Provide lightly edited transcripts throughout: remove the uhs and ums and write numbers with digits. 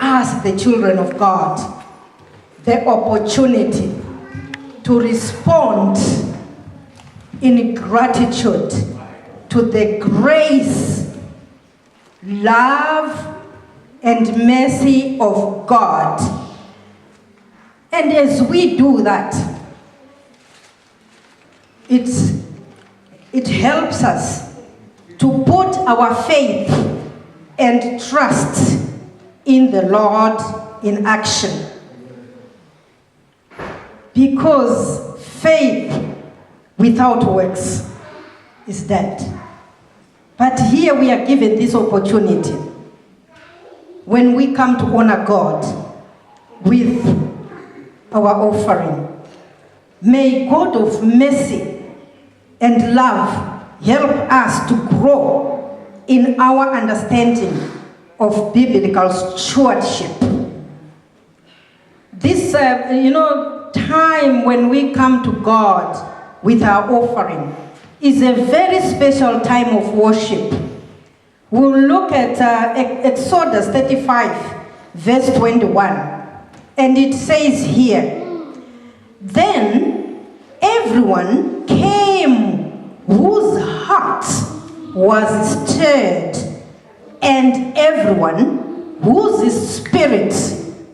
us, the children of God, the opportunity to respond in gratitude to the grace, love, and mercy of God. And as we do that, it helps us to put our faith and trust in the Lord in action. Because faith without works is dead. But here we are given this opportunity when we come to honor God with our offering. May God of mercy and love help us to grow in our understanding of biblical stewardship. This, time when we come to God with our offering is a very special time of worship. We'll look at Exodus 35, verse 21, and it says here, "Then everyone came whose heart was stirred, and everyone whose spirit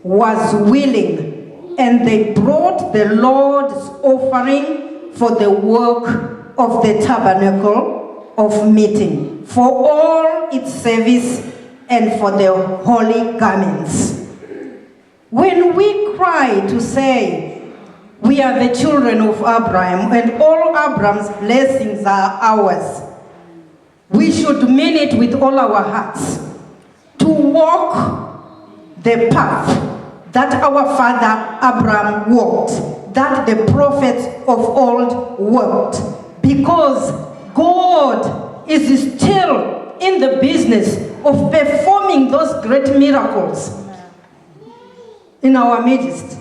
was willing, and they brought the Lord's offering for the work of the tabernacle of meeting, for all its service and for the holy garments." When we cry to say, we are the children of Abraham and all Abraham's blessings are ours, we should mean it with all our hearts, to walk the path that our father Abraham walked, that the prophets of old walked, because God is still in the business of performing those great miracles in our midst.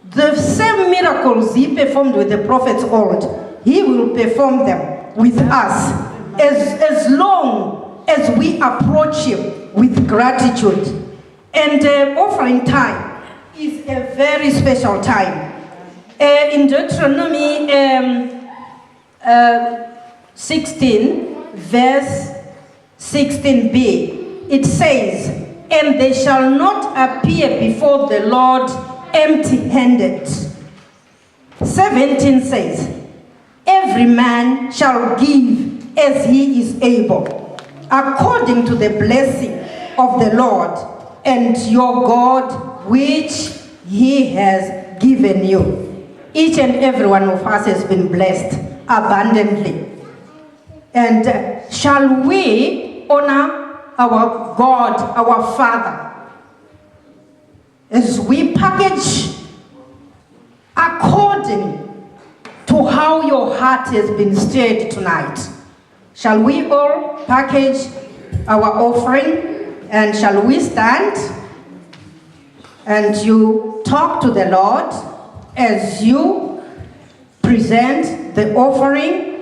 The same miracles he performed with the prophets old, he will perform them with us as long as we approach him with gratitude. And offering time is a very special time. In Deuteronomy 16, verse 16b, it says, "And they shall not appear before the Lord empty-handed." 17 says, "Every man shall give as he is able, according to the blessing of the Lord and your God, which he has given you." Each and every one of us has been blessed abundantly. And shall we honor our God, our Father, as we package according to how your heart has been stirred tonight? Shall we all package our offering, and shall we stand and you talk to the Lord as you present the offering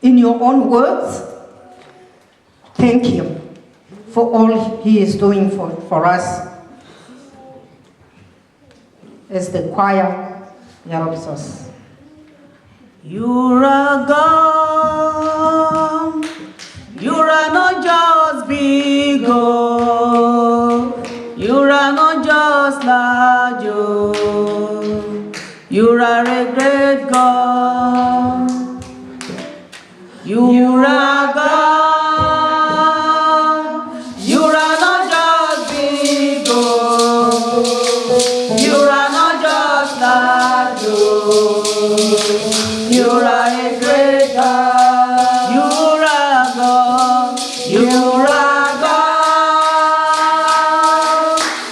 in your own words? Thank Him for all He is doing for us. As the choir helps us. You're a God, you're not just big God, you're not just large, you're a great God. You're a God, you're not just big God, you're not just large, you're a great God. You're a God, you're a God,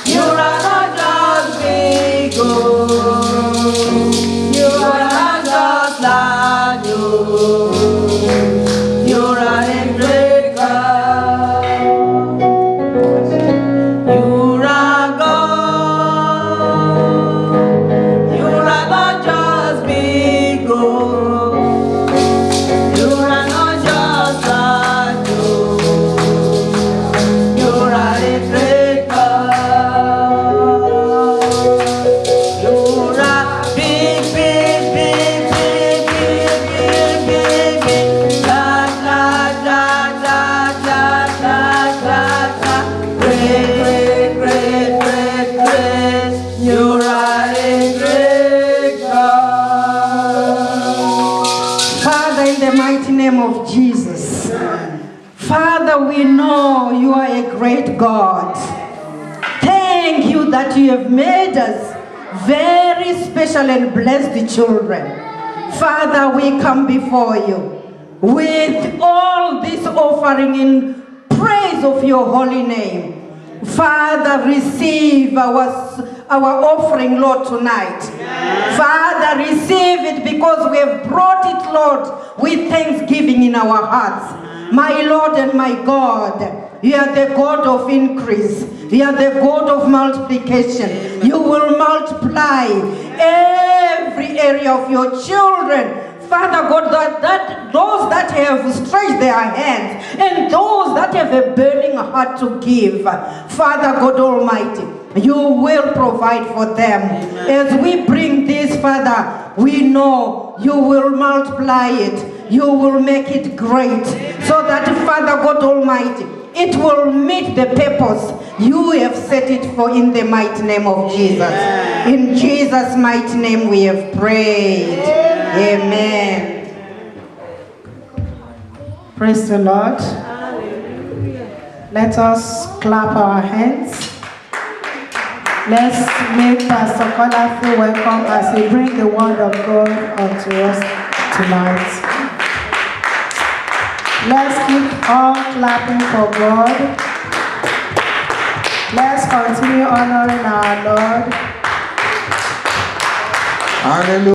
you're not just big God, you're not just large, you're a you that you have made us very special and blessed children. Father, we come before you with all this offering in praise of your holy name. Father, receive our offering, Lord, tonight. Father, receive it because we have brought it, Lord, with thanksgiving in our hearts. My Lord and my God, you are the God of increase. You are the God of multiplication. You will multiply every area of your children. Father God, that those that have stretched their hands and those that have a burning heart to give, Father God Almighty, you will provide for them. As we bring this, Father, we know you will multiply it. You will make it great so that, Father God Almighty, it will meet the purpose you have set it for in the mighty name of Jesus. In Jesus' mighty name we have prayed. Amen. Praise the Lord. Let us clap our hands. Let's make Pastor Kola feel welcome as he brings the word of God unto us tonight. Let's keep on clapping for God. Let's continue honoring our Lord. Hallelujah.